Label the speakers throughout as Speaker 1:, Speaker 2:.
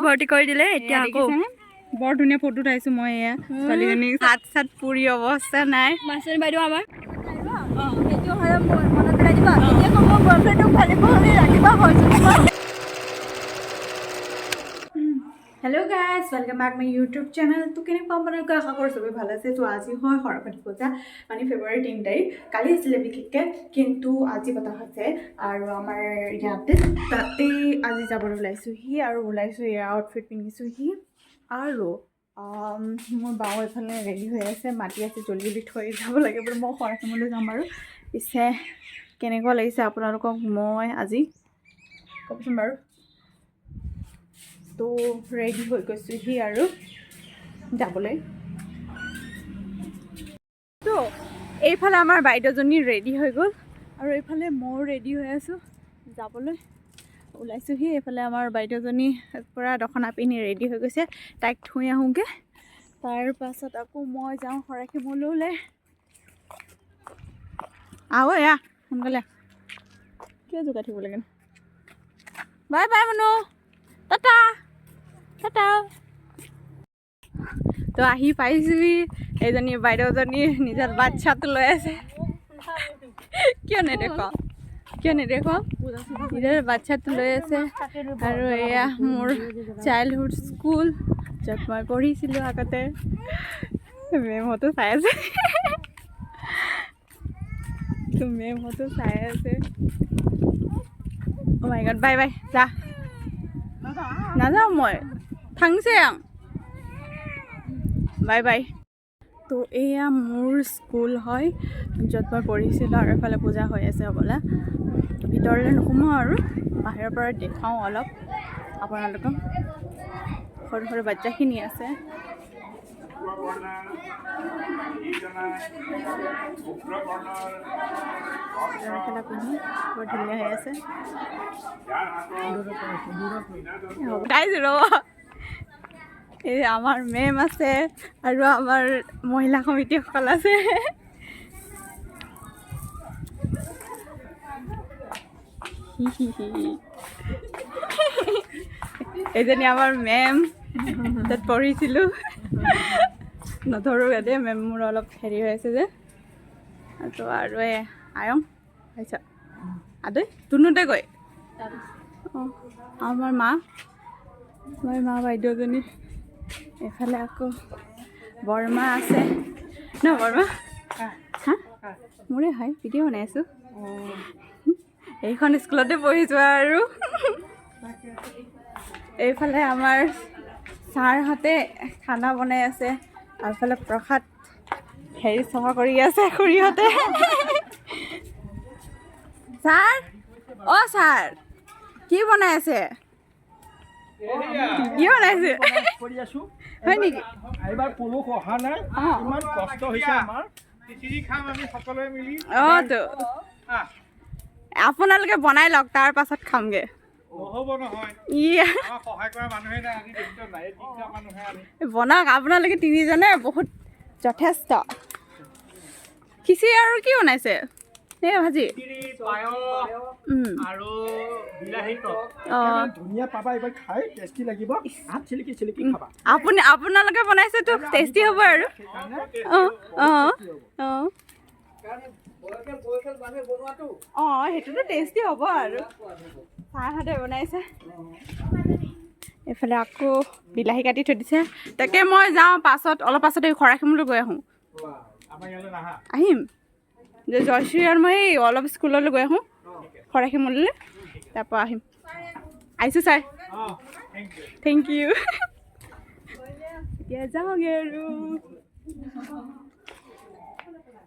Speaker 1: ভৰ্তি কৰি দিলে এতিয়া আকৌ
Speaker 2: বৰ ধুনীয়া ফটো উঠাইছো মই এয়া ছোৱালীজনী হাত চাত পুৰি অৱস্থা নাই
Speaker 1: মাষ্টৰ বাইদেউ আমাৰ সেইটো হয় মনত পেলাই দিবা এতিয়া ক'ব বয়ফ্ৰেণ্ডক ভালে ভালে ৰাখিবা হয়
Speaker 2: hello guys welcome back my YouTube channel तो केने पाम बना का खबर सबै ভাল আছে তো আজি হয় সৰস্বতী পূজা মানে ফেব্ৰুৱাৰী 3 তাৰিখ কালি আছিল বিশেষকে কিন্তু আজি পতা হৈছে আৰু আমাৰ ইয়াতে তাতে আজি যাবলৈ ওলাইছো হি আৰু ওলাইছো এই আউটফিট পিন্ধিছো হি আৰু মোৰ বাও এফালে ৰেডি হৈ আছে মাটি আছে জলদি জলদি থৈ যাব লাগে বুলি মই সৰস্বতীলৈ যাম আৰু পিছে কেনেকুৱা লাগিছে আপোনালোকক মই আজি কবচোন বাৰু তো ৰেডি হৈ গৈছো হি আৰু যাবলৈ তো এইফালে আমাৰ বাইদেউজনী ৰেডি হৈ গ'ল আৰু এইফালে মই ৰেডি হৈ আছো যাবলৈ ওলাইছো হি এইফালে আমাৰ বাইদেউজনী পুৰা দখনা পিন্ধি ৰেডি হৈ গৈছে তাইক থৈ আহোঁগে তাৰ পাছত আকৌ মই যাওঁ সৰাখিমলৈ আহো এয়া সোনকালে কিয় জোকাই থাকিব লাগে বাই বাই মনো টাটা টাটা তো আহি পাইছোহি এইজনী বাইদেউজনী নিজৰ বাচ্চাটো লৈ আছে কিয় নেদেখো নিজৰ বাচ্চাটো লৈ আছে আৰু এয়া মোৰ চাইল্ডহুড স্কুল য'ত মই পঢ়িছিলোঁ আগতে মেমহঁতো চাই আছে তো মেমহঁতো চাই আছে অ' মাই গড বাই বাই যা নাযাওঁ মই থাংচেং বাই বাই তো এয়া মোৰ স্কুল হয় য'ত মই পঢ়িছিলোঁ আৰু এফালে পূজা হৈ আছে হ'বলা ভিতৰলৈ নোসোমাওঁ আৰু বাহিৰৰ পৰা দেখাওঁ অলপ আপোনালোকক সৰু সৰু বাচ্চাখিনি আছে মেখেলা পিন্ধি বৰ ধুনীয়া হৈ আছে ৰ'ব এই আমাৰ মেম আছে আৰু আমাৰ মহিলা সমিতিসকল আছে এইজনী আমাৰ মেম তাত পঢ়িছিলোঁ নধৰোঁ ইয়াতে মেম মোৰ অলপ হেৰি হৈ আছে যে তো আৰু এই আয়ং হৈছে আদৈ তুনোতে গৈ অঁ আমাৰ মা বাইদেউজনী এইফালে আকৌ বৰমা আছে ন বৰমা হা মোৰে হয় ভিডিঅ' বনাই আছোঁ এইখন স্কুলতে পঢ়িছোঁ আৰু এইফালে আমাৰ ছাৰহঁতে খানা বনাই আছে আৰু এইফালে প্ৰসাদ হেৰি চাফা কৰি আছে খুৰীহঁতে ছাৰ অঁ ছাৰ কি বনাই আছে কি বনাইছে হয় নেকি
Speaker 3: এইবাৰ পুৰুষ অহা নাই ইমান কষ্ট হৈছে আমাৰ খিচিৰি খাম আমি সকলোৱে মিলি
Speaker 2: অঁ তো আপোনালোকে বনাই লওক তাৰ পাছত খামগে
Speaker 3: নহ'ব নহয় সহায় কৰা মানুহে নাই আজি দেখিছ নাই তিনিটা মানুহে আমি
Speaker 2: বনাওক আপোনালোকে তিনিজনে বহুত যথেষ্ট খিচিৰি আৰু কি বনাইছে এই ভাজি
Speaker 3: আৰু বিলাহী টক
Speaker 2: অঁ
Speaker 3: ধুনীয়া পাবা এইবাৰ খাই টেষ্টি লাগিব হাত চিলিকি চিলিকি খাবা
Speaker 2: আপোনালোকে বনাইছেতো টেষ্টি হ'ব আৰু অঁ অঁ অঁ অঁ সেইটোতো টেষ্টি হ'ব আৰু ছাৰহঁতে বনাইছে এইফালে আকৌ বিলাহী কাটি থৈ দিছে তাকে মই যাওঁ অলপ পাছতে খৰাখিমলৈ গৈ আহোঁ আহিম যে জয়শ্ৰী আৰু মই অলপ স্কুললৈ গৈ আহোঁ খৰাখিমলৈ তাৰপৰা আহিম আহিছোঁ ছাৰ থেংক ইউ এতিয়া যাওঁগৈ আৰু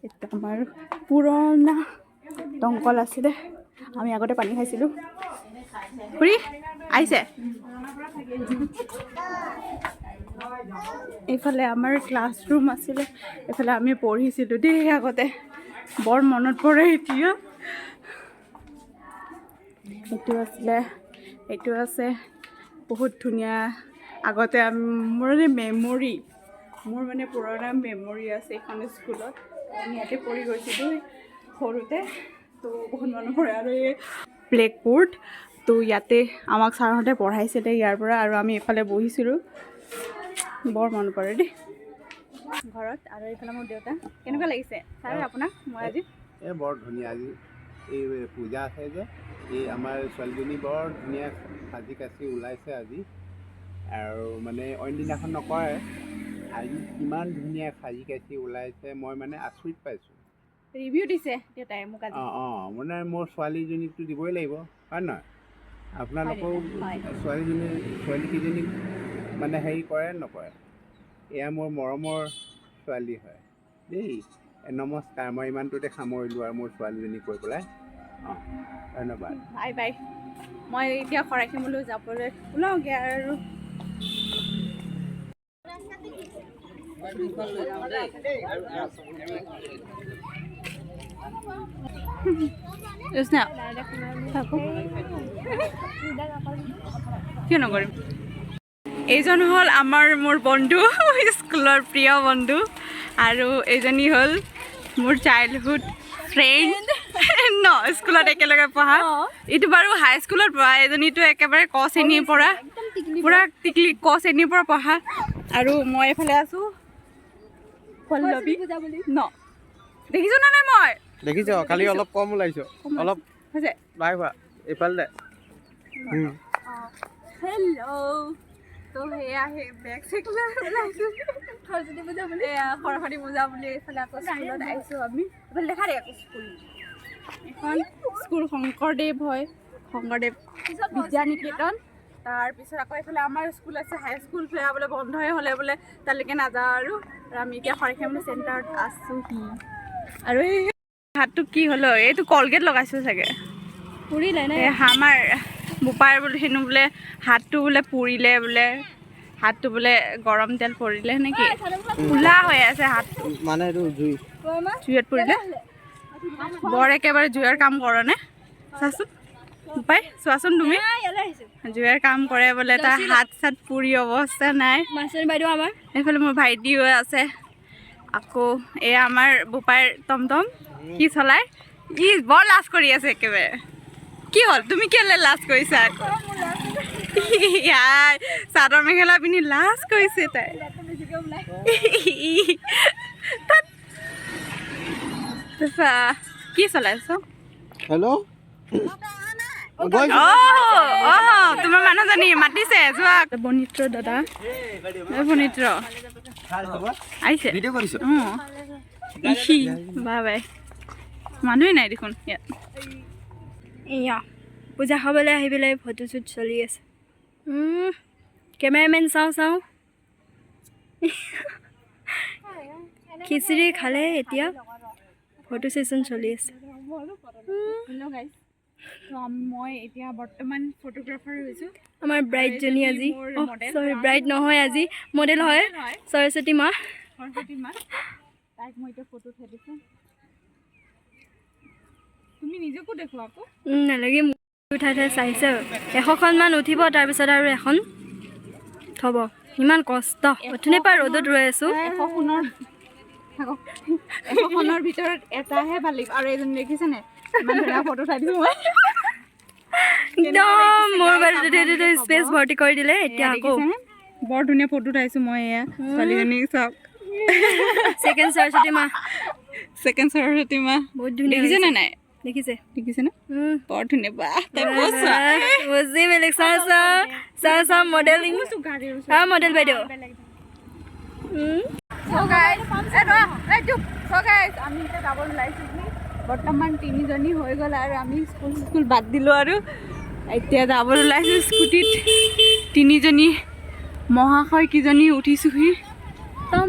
Speaker 2: এইটো আমাৰ পুৰণা দমকল আছিলে আমি আগতে পানী খাইছিলোঁ খুৰী আহিছে এইফালে আমাৰ ক্লাছৰুম আছিলে এইফালে আমি পঢ়িছিলোঁ দেই আগতে বৰ মনত পৰে এতিয়া এইটো আছে বহুত ধুনীয়া আগতে মোৰ মানে পুৰণা মেমৰি আছে এইখন স্কুলত আমি ইয়াতে পঢ়ি গৈছিলোঁ সৰুতে তো বহুত মনত পৰে আৰু এই ব্লেকবোৰ্ড তো ইয়াতে আমাক ছাৰহঁতে পঢ়াইছিলে ইয়াৰ পৰা আৰু আমি এইফালে বহিছিলোঁ বৰ মন পৰে দেই ঘৰত আৰু এইফালে মোৰ দেউতা কেনেকুৱা লাগিছে ছাৰ আপোনাক মই আজি
Speaker 4: এই বৰ ধুনীয়া আজি এই পূজা আছে যে এই আমাৰ ছোৱালীজনী বৰ ধুনীয়া সাজি কাচি ওলাইছে আজি আৰু মানে অইন দিনাখন নকৰে আজি কিমান ধুনীয়া সাজি কাচি ওলাইছে মই মানে আচৰিত পাইছোঁ
Speaker 2: ৰিভিউ দিছে দেউতাই মোক আজি
Speaker 4: মানে মোৰ ছোৱালীজনীকতো দিবই লাগিব হয় নহয় আপোনালোকেও ছোৱালীকেইজনীক মানে হেৰি কৰে নকৰে এয়া মোৰ মৰমৰ ছোৱালী হয় দেই নমস্কাৰ মই ইমানটোতে সামৰিলোঁ আৰু মোৰ ছোৱালীজনী কৈ পেলাই ধন্যবাদ
Speaker 2: বাই বাই মই এতিয়া খৰাইখিমলৈ যাবলৈ ওলাওঁগৈ আৰু কিয় নকৰিম এইজন হ'ল মোৰ বন্ধু স্কুলৰ প্ৰিয় বন্ধু আৰু এইজনী হ'ল মোৰ চাইল্ডহুড ফ্ৰেণ্ড ন স্কুলত একেলগে পঢ়া এইটো বাৰু হাইস্কুলত পঢ়া এজনীটো একেবাৰে ক শ্ৰেণীৰ পৰা পুৰা টিকলি ক শ্ৰেণীৰ পৰা পঢ়া আৰু মই এইফালে আছোঁ পল্লৱী ন দেখিছোঁ নে নাই মই
Speaker 3: দেখিছ খালি অলপ কম ওলাইছ অলপ
Speaker 2: হৈছে
Speaker 3: নাই হোৱা এইফালে
Speaker 2: হেল্ল' তো সেয়া বেগ চেগ ওলাইছোঁ সৰস্বতী পূজা বুলি সৰস্বতী পূজা বুলি এইফালে আকৌ স্কুলত আহিছোঁ আমি এইফালে দেখা দে আকৌ স্কুল এখন স্কুল শংকৰদেৱ হয় শংকৰদেৱ বিদ্যা নিকেতন তাৰপিছত আকৌ এইফালে আমাৰ স্কুল আছে হাইস্কুল সেয়া বোলে বন্ধই হ'লে বোলে তালৈকে নাযাওঁ আৰু আমি এতিয়া খৰাইখামলৈ চেণ্টাৰত আছোঁহি আৰু এই হাতটো কি হ'লো এইটো কলগেট লগাইছোঁ চাগে পুৰিলে নে আমাৰ বোপাৰ বোলে হেনো বোলে হাতটো বোলে পুৰিলে বোলে হাতটো বোলে গৰম তেল পৰিলে নেকি কোলা হৈ আছে হাতটো
Speaker 3: মানে এইটো জুই
Speaker 2: জুইত পৰিলে বৰ একেবাৰে জুইৰ কাম কৰে নে চাচোন বোপাই চোৱাচোন তুমি জুইৰ কাম কৰে বোলে তাৰ হাত চাত পুৰি অৱস্থা নাই বাইদেউ আমাৰ এইফালে মোৰ ভাইটিও আছে আকৌ এয়া আমাৰ বোপাইৰ টমটম কি চলাই ই বৰ লাজ কৰি আছে একেবাৰে কি হ'ল তুমি কেলে লাজ কৰিছা চাদৰ মেখেলা পিন্ধি লাজ কৰিছে তাই কি চলাইছ
Speaker 3: হেল্ল'
Speaker 2: তোমাৰ মানুহজনী মাতিছে যোৱা বনিত্ৰ দাদা বনিত্ৰ আহিছে বাই বাই মানুহে নাই দেখোন ইয়াত
Speaker 1: এয়া পূজা খাবলৈ আহি পেলাই ফটো শ্বুট চলি আছে কেমেৰামেন চাওঁ খিচিৰি খালে এতিয়া ফটো ছেশ্যন চলি আছে
Speaker 2: মই এতিয়া বৰ্তমান ফটোগ্ৰাফাৰ হৈছোঁ
Speaker 1: আমাৰ ব্ৰাইডজনী আজি চৰি ব্ৰাইড নহয় আজি মডেল হয় সৰস্বতী মা
Speaker 2: তাইক মই এতিয়া ফটো উঠাই দিছোঁ তুমি নিজকো দেখোঁ আকৌ
Speaker 1: নালাগে উঠাই চাইছে 100খনমান উঠিব তাৰপিছত আৰু এখন থ'ব ইমান কষ্ট অথনিৰ পৰা ৰ'দত ৰৈ আছোঁ
Speaker 2: 100খনৰ ভিতৰত এটাহে ভাল লাগিব আৰু এজনী দেখিছেনে ইমান ধুনীয়া ফটো উঠাই দিছোঁ মই
Speaker 1: একদম মোৰ বাজেটে স্পেচ ভৰ্তি কৰি দিলে এতিয়া আকৌ
Speaker 2: বৰ ধুনীয়া ফটো উঠাইছোঁ মই এয়া ছোৱালীজনীক চাওক
Speaker 1: ছেকেণ্ড সৰস্বতী মা বহুত ধুনীয়া
Speaker 2: দেখিছেনে নাই
Speaker 1: দেখিছেনে
Speaker 2: বৰ ধুনীয়া
Speaker 1: বুজি বেলেগ চাওঁ মডেলিং মডেল বাইদেউ
Speaker 2: আমি এতিয়া যাব ওলাইছোঁ বৰ্তমান 3জনী হৈ গ'ল আৰু আমি স্কুল বাদ দিলোঁ আৰু এতিয়া যাব ওলাইছোঁ স্কুটিত 3জনী মহাশয় কিজনী উঠিছোঁহি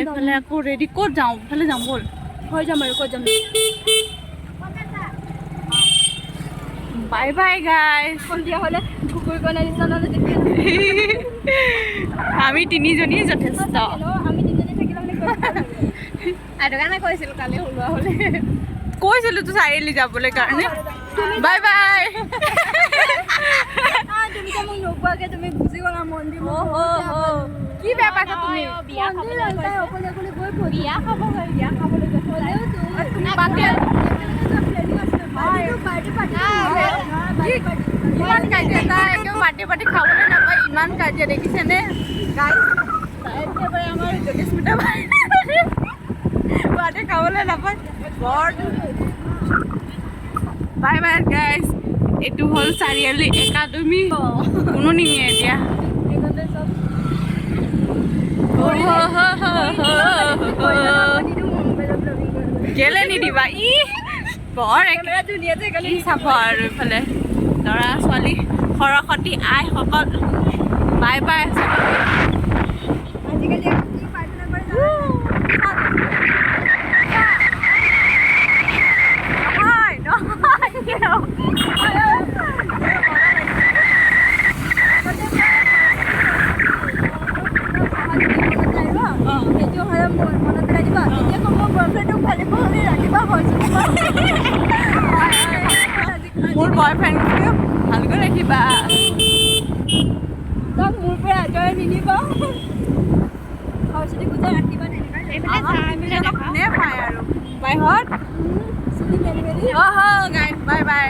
Speaker 2: এইফালে আকৌ ৰেডি ক'ত যাওঁ এইফালে যাম ব'ল
Speaker 1: হৈ যাম আৰু ক'ত যাম
Speaker 2: বাই বাই গাইজ
Speaker 1: সন্ধিয়া হ'লে কুকুৰ কণা নিচিনা
Speaker 2: আমি 3জনী যথেষ্ট
Speaker 1: আমি 3জনী থাকিলে মানে
Speaker 2: সেইটো কাৰণে কৈছিলোঁ কালি ওলোৱা হ'লে কৈছিলোঁ তো চাৰিআলি যাবলৈ কাৰণে বাই বাই
Speaker 1: তুমি যে মোক নোকোৱাকৈ তুমি বুজি গ'লা মন্দিৰ
Speaker 2: কি বেয়া পাইছা তুমি
Speaker 1: বিয়া খাবলৈ অকলে গৈ বিয়া খাবলৈ
Speaker 2: বাদ দিয়া ইমান কাজিয়া তাই একদম মাটি পাতি খাবলৈ নাপায় ইমান কাজিয়া দেখিছেনে গাইজ একেবাৰে আমাৰ জ্যোতিস্মিতা মাটি খাবলৈ নাপায় বৰ বাই বাই গাইজ এইটো হ'ল চাৰিআলি একাডেমি কোনো নিনিয়ে এতিয়া কেলে নিদিবা ই বৰ কি চাব আৰু এইফালে ল'ৰা ছোৱালী সৰস্বতী আইসকল বাই বাই মোৰ বয়ফ্ৰেণ্ডকে ভালকৈ ৰাখিবা তক মোৰ পৰা আঁতৰাই নিদিবা সৰস্বতী পূজা ৰাখিবা নে পায় আৰু বাই হত গাই বাই বাই